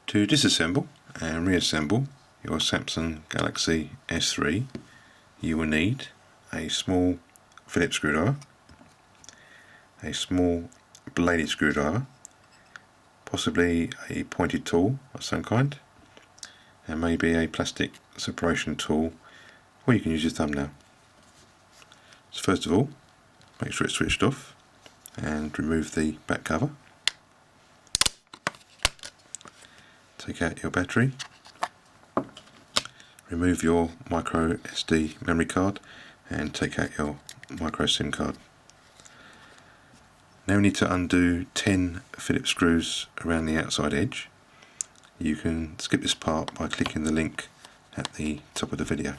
To disassemble and reassemble your Samsung Galaxy S3, you will need a small Phillips screwdriver, a small bladed screwdriver, possibly a pointed tool of some kind, and maybe a plastic separation tool, or you can use your thumbnail. So first of all, make sure it's switched off and remove the back cover. Take out your battery, remove your micro SD memory card and take out your micro SIM card. Now we need to undo 10 Phillips screws around the outside edge. You can skip this part by clicking the link at the top of the video.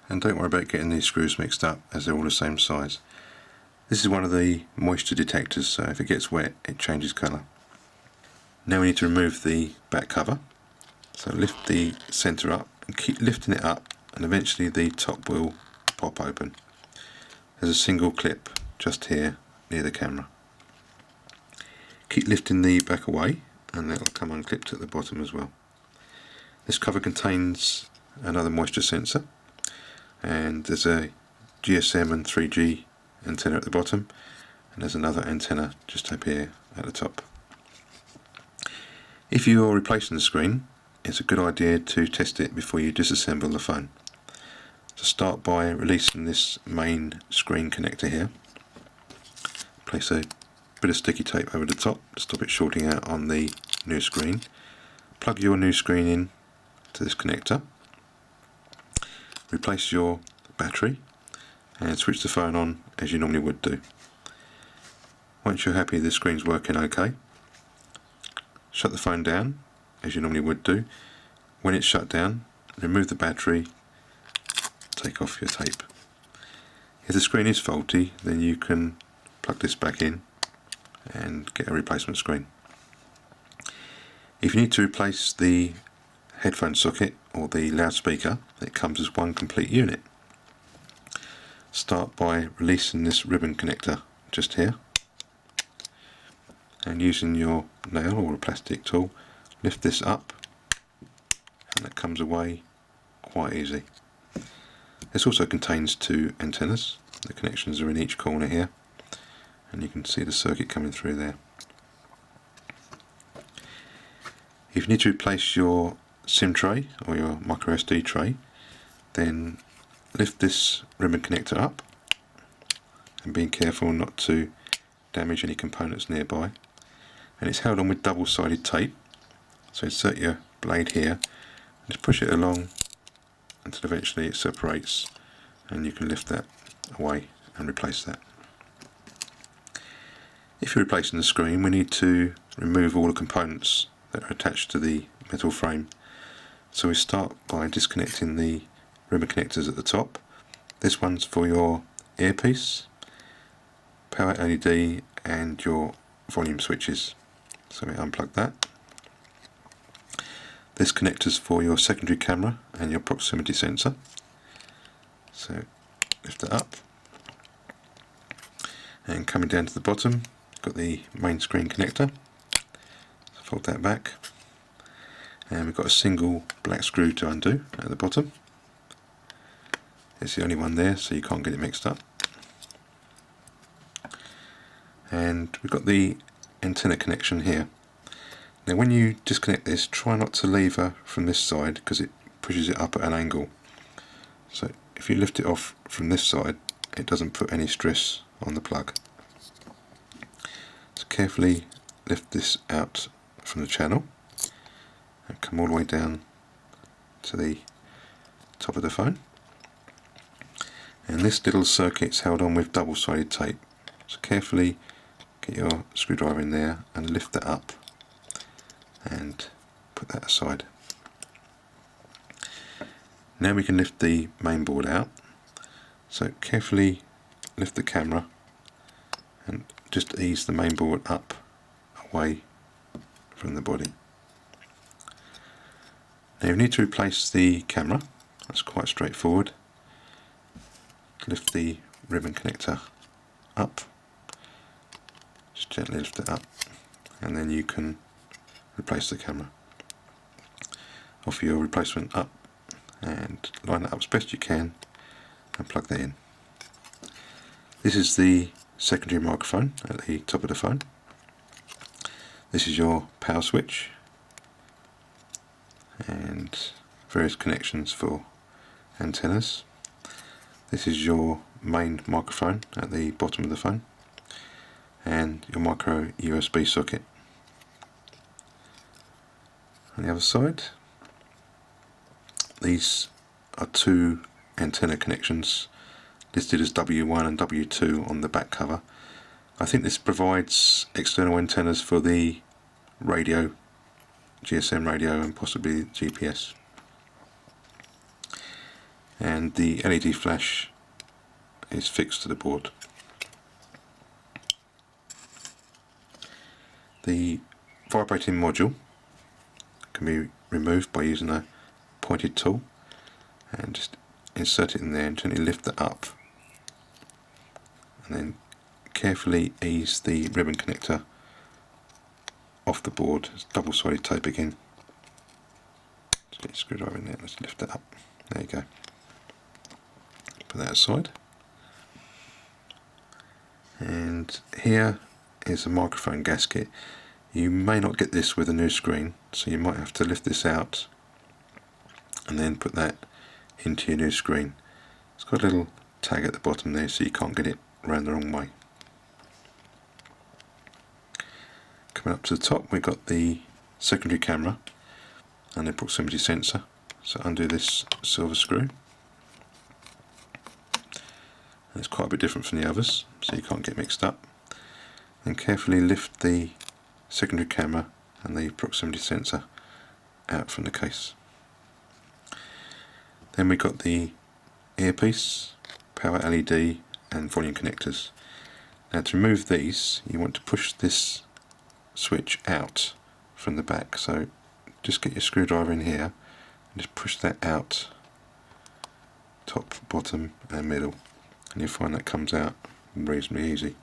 And don't worry about getting these screws mixed up, as they're all the same size. This is one of the moisture detectors, so if it gets wet it changes colour. Now we need to remove the back cover. So lift the centre up and keep lifting it up, and eventually the top will pop open. There's a single clip just here near the camera. Keep lifting the back away and it will come unclipped at the bottom as well. This cover contains another moisture sensor, and there's a GSM and 3G antenna at the bottom, and there's another antenna just up here at the top. If you are replacing the screen, it's a good idea to test it before you disassemble the phone. So start by releasing this main screen connector here. Place a bit of sticky tape over the top to stop it shorting out on the new screen. Plug your new screen in to this connector. Replace your battery and switch the phone on as you normally would do. Once you're happy the screen's working okay, shut the phone down as you normally would do. When it's shut down, remove the battery, take off your tape. If the screen is faulty, then you can plug this back in and get a replacement screen. If you need to replace the headphone socket or the loudspeaker, it comes as one complete unit. Start by releasing this ribbon connector just here, and using your nail or a plastic tool, lift this up and that comes away quite easy. This also contains two antennas. The connections are in each corner here, and you can see the circuit coming through there. If you need to replace your SIM tray or your micro SD tray, then lift this ribbon connector up and being careful not to damage any components nearby. And it's held on with double-sided tape, so insert your blade here and just push it along until eventually it separates and you can lift that away and replace that. If you're replacing the screen, we need to remove all the components that are attached to the metal frame. So we start by disconnecting the ribbon connectors at the top. This one's for your earpiece, power LED and your volume switches. So we unplug that. This connector's for your secondary camera and your proximity sensor. So lift it up, and coming down to the bottom, you've got the main screen connector. So fold that back, and we've got a single black screw to undo at the bottom. It's the only one there, so you can't get it mixed up. And we've got the antenna connection here. Now when you disconnect this, try not to lever from this side because it pushes it up at an angle. So if you lift it off from this side, it doesn't put any stress on the plug. So carefully lift this out from the channel and come all the way down to the top of the phone. And this little circuit's held on with double-sided tape. So carefully get your screwdriver in there and lift that up and put that aside. Now we can lift the main board out. So carefully lift the camera and just ease the main board up away from the body. Now you need to replace the camera. That's quite straightforward. Lift the ribbon connector up, just gently lift it up, and then you can replace the camera. Offer your replacement up and line it up as best you can and plug that in. This is the secondary microphone at the top of the phone. This is your power switch and various connections for antennas. This is your main microphone at the bottom of the phone and your micro USB socket. On the other side, these are two antenna connections listed as W1 and W2 on the back cover. I think this provides external antennas for the radio, GSM radio, and possibly GPS. And the LED flash is fixed to the board. The vibrating module can be removed by using a pointed tool and just insert it in there and gently lift it up, and then carefully ease the ribbon connector off the board. It's double-sided tape again. Just get your screwdriver in there, let's lift it up. There you go. Put that aside. And here is a microphone gasket. You may not get this with a new screen, so you might have to lift this out and then put that into your new screen. It's got a little tag at the bottom there so you can't get it around the wrong way. Coming up to the top, we've got the secondary camera and the proximity sensor. So undo this silver screw. It's quite a bit different from the others, so you can't get mixed up. And carefully lift the secondary camera and the proximity sensor out from the case. Then we've got the earpiece, power LED and volume connectors. Now to remove these, you want to push this switch out from the back. So just get your screwdriver in here and just push that out, top, bottom and middle, and you'll find that comes out reasonably easy.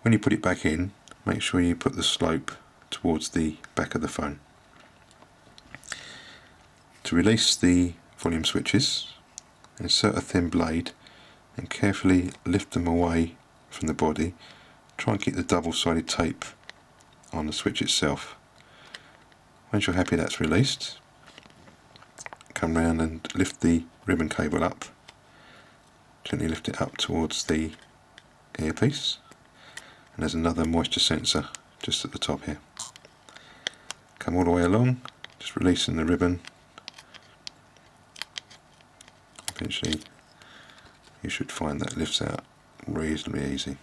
When you put it back in, make sure you put the slope towards the back of the phone. To release the volume switches, insert a thin blade and carefully lift them away from the body. Try and keep the double-sided tape on the switch itself. Once you're happy that's released, come round and lift the ribbon cable up. Gently lift it up towards the earpiece, and there's another moisture sensor just at the top here. Come all the way along, just releasing the ribbon. Eventually you should find that lifts out reasonably easy.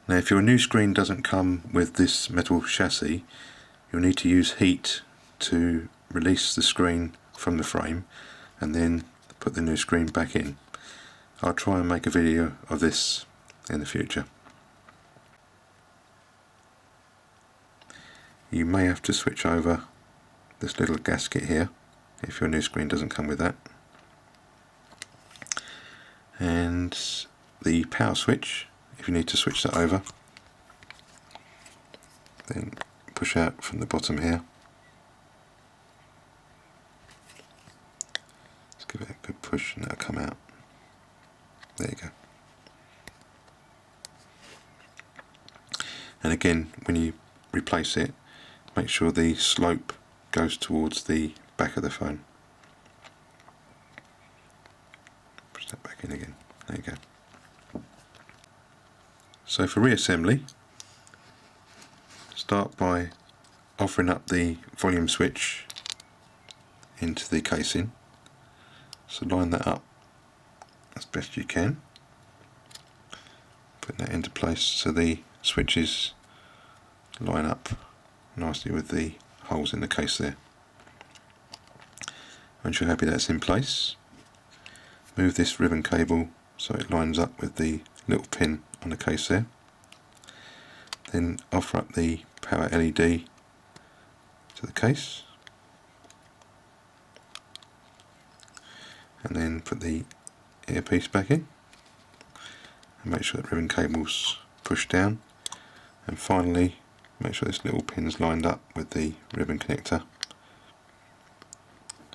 Now if your new screen doesn't come with this metal chassis, you'll need to use heat to release the screen from the frame and then put the new screen back in. I'll try and make a video of this in the future. You may have to switch over this little gasket here if your new screen doesn't come with that. And the power switch, if you need to switch that over, then push out from the bottom here. Let's give it a good push and that'll come out. There you go. And again, when you replace it, make sure the slope goes towards the back of the phone. Push that back in again. There you go. So for reassembly, start by offering up the volume switch into the casing. So line that up as best you can. Put that into place so the switches line up nicely with the holes in the case there. Once you're happy that's in place, move this ribbon cable so it lines up with the little pin on the case there. Then offer up the power LED to the case, and then put the earpiece back in and make sure that ribbon cable's pushed down, and finally make sure this little pin's lined up with the ribbon connector,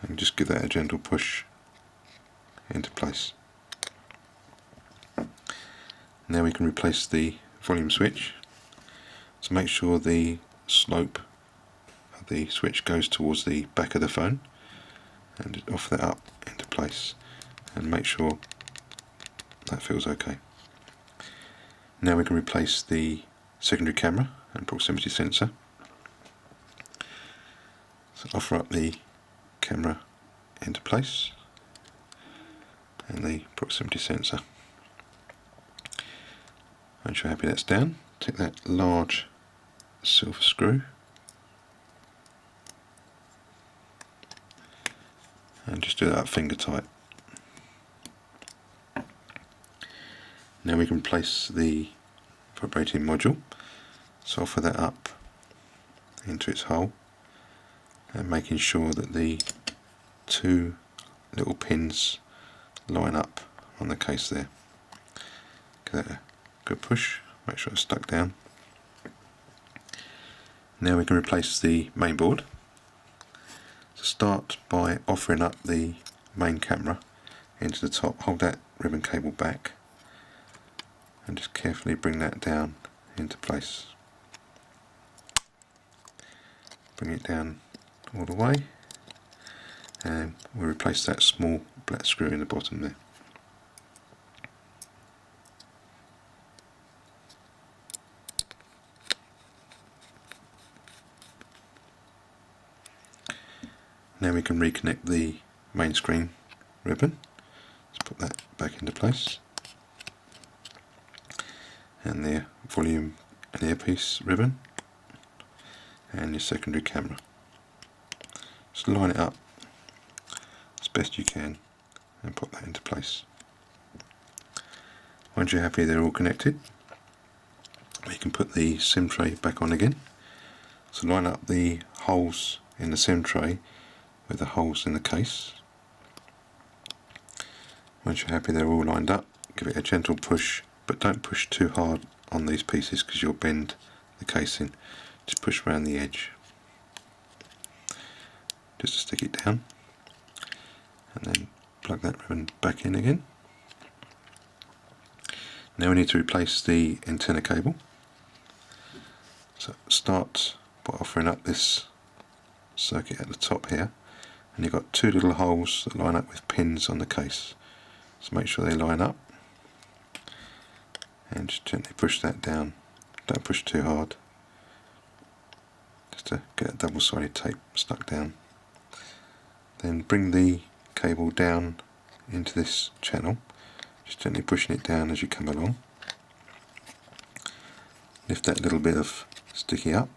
and just give that a gentle push into place. Now we can replace the volume switch. So make sure the slope of the switch goes towards the back of the phone, and just offer that up into place and make sure that feels okay. Now we can replace the secondary camera and proximity sensor. So offer up the camera into place and the proximity sensor. Once you're happy that's down, take that large silver screw and just do that finger tight. Now we can place the vibrating module, so offer that up into its hole and making sure that the two little pins line up on the case there. Give that a good push, make sure it's stuck down. Now we can replace the main board. So start by offering up the main camera into the top, hold that ribbon cable back and just carefully bring that down into place. Bring it down all the way and we'll replace that small black screw in the bottom there. Now we can reconnect the main screen ribbon. Let's put that back into place. And the volume and earpiece ribbon and your secondary camera. Just line it up as best you can and put that into place. Once you're happy they're all connected, we can put the SIM tray back on again. So line up the holes in the SIM tray with the holes in the case. Once you're happy they're all lined up, give it a gentle push, but don't push too hard on these pieces because you'll bend the casing. Just push around the edge just to stick it down, and then plug that ribbon back in again. Now we need to replace the antenna cable. So start by offering up this circuit at the top here, and you've got two little holes that line up with pins on the case. So make sure they line up and just gently push that down. Don't push too hard, just to get a double-sided tape stuck down. Then bring the cable down into this channel, just gently pushing it down as you come along. Lift that little bit of sticky up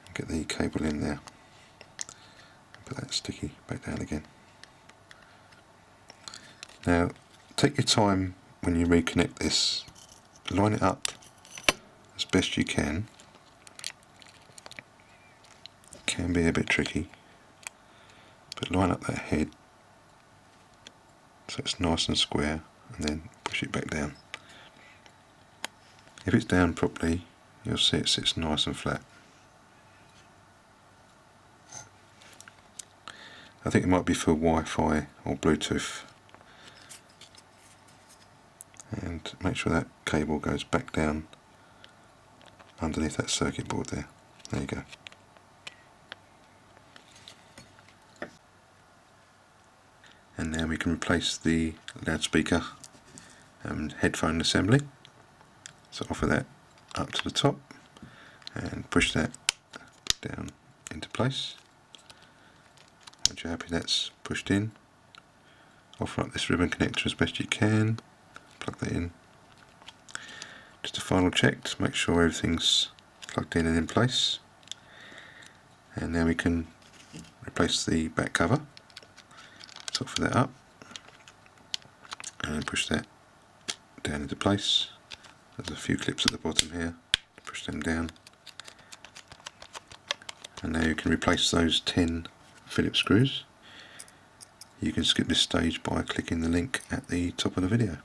and get the cable in there. Put that sticky back down again. Now take your time when you reconnect this. Line it up as best you can. It can be a bit tricky, but line up that head so it's nice and square, and then push it back down. If it's down properly you'll see it sits nice and flat. I think it might be for Wi-Fi or Bluetooth. And make sure that cable goes back down underneath that circuit board there. There you go. And now we can replace the loudspeaker and headphone assembly. So offer that up to the top and push that down into place. Once you're happy that's pushed in, offer up this ribbon connector as best you can, plug that in. Just a final check to make sure everything's plugged in and in place. And now we can replace the back cover. So offer that up and push that down into place. There's a few clips at the bottom here, push them down. And now you can replace those 10 Phillips screws. You can skip this stage by clicking the link at the top of the video.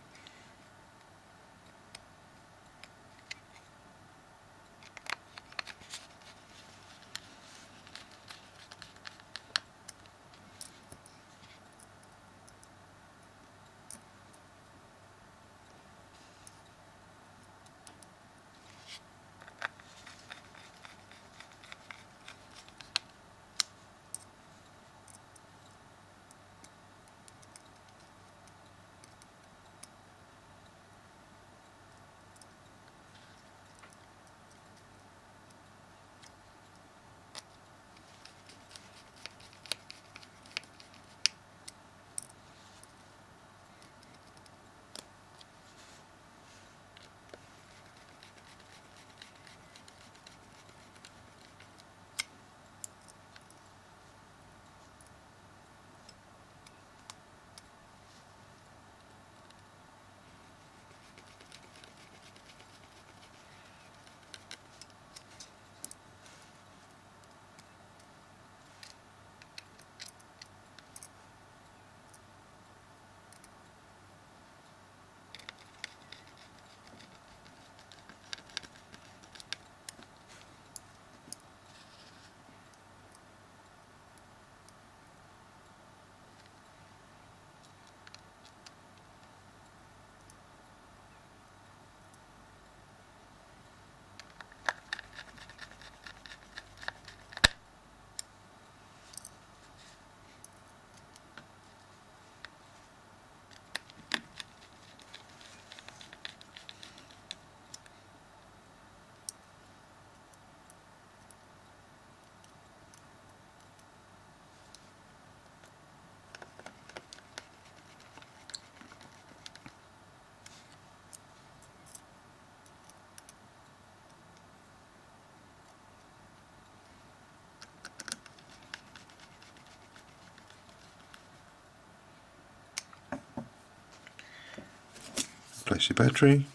Replace your battery.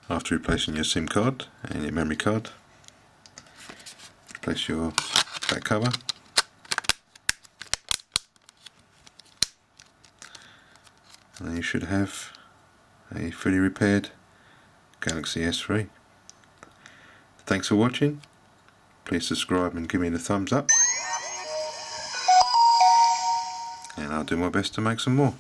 After replacing your SIM card and your memory card, replace your back cover. And then you should have a fully repaired Galaxy S3. Thanks for watching. Please subscribe and give me the thumbs up. And I'll do my best to make some more.